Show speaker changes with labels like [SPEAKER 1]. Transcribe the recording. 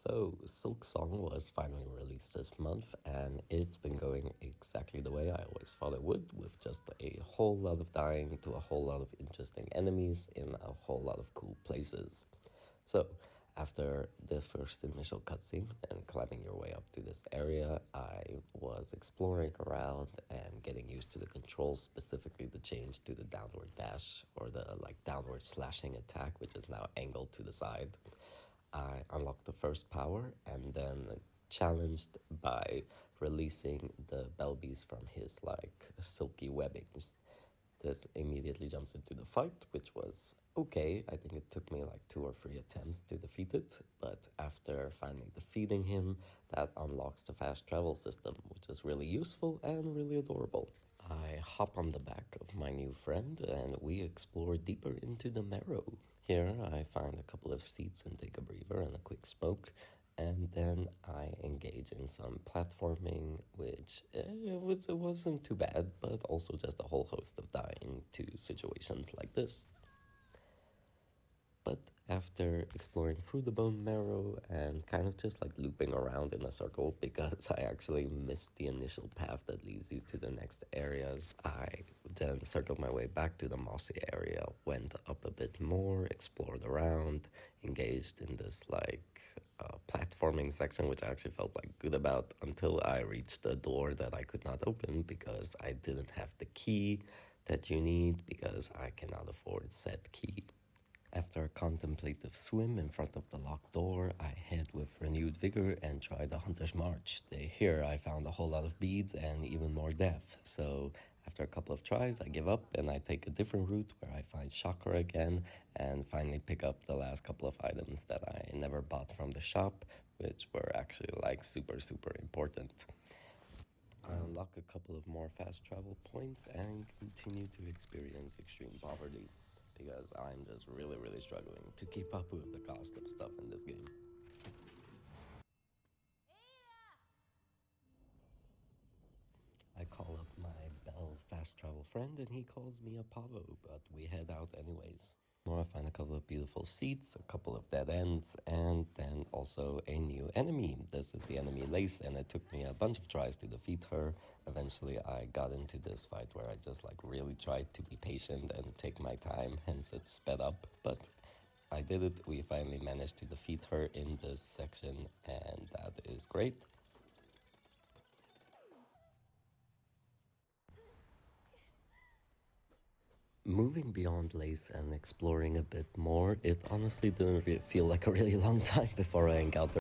[SPEAKER 1] So, Silk Song was finally released this month, and it's been going exactly the way I always thought it would, with just a whole lot of dying to a whole lot of interesting enemies in a whole lot of cool places. So, after the first initial cutscene and climbing your way up to this area, I was exploring around and getting used to the controls, specifically the change to the downward dash or the downward slashing attack, which is now angled to the side. I unlocked the first power and then challenged by releasing the Belbies from his silky webbings. This immediately jumps into the fight, which was okay. I think it took me 2 or 3 attempts to defeat it, but after finally defeating him, that unlocks the fast travel system, which is really useful and really adorable. I hop on the back of my new friend and we explore deeper into the Marrow. Here I find a couple of seats and take a breather and a quick smoke, and then I engage in some platforming, which it wasn't too bad, but also just a whole host of dying to situations like this. But after exploring through the bone marrow and kind of just looping around in a circle because I actually missed the initial path that leads you to the next areas, I then circled my way back to the mossy area, went up a bit more, explored around, engaged in this platforming section, which I actually felt good about until I reached a door that I could not open because I didn't have the key that you need because I cannot afford said key. After a contemplative swim in front of the locked door, I head with renewed vigor and try the Hunter's March. Here I found a whole lot of beads and even more death, so after a couple of tries I give up and I take a different route where I find chakra again and finally pick up the last couple of items that I never bought from the shop, which were actually super important. I unlock a couple of more fast travel points and continue to experience extreme poverty, because I'm just really struggling to keep up with the cost of stuff in this game. I call up my Bell fast travel friend and he calls me a pavo, but we head out anyways. I find a couple of beautiful seats, a couple of dead ends, and then also a new enemy. This is the enemy Lace, and it took me a bunch of tries to defeat her. Eventually I got into this fight where I just really tried to be patient and take my time, hence it sped up, but I did it. We finally managed to defeat her in this section, and that is great. Moving beyond Lace and exploring a bit more, it honestly didn't feel like a really long time before I encountered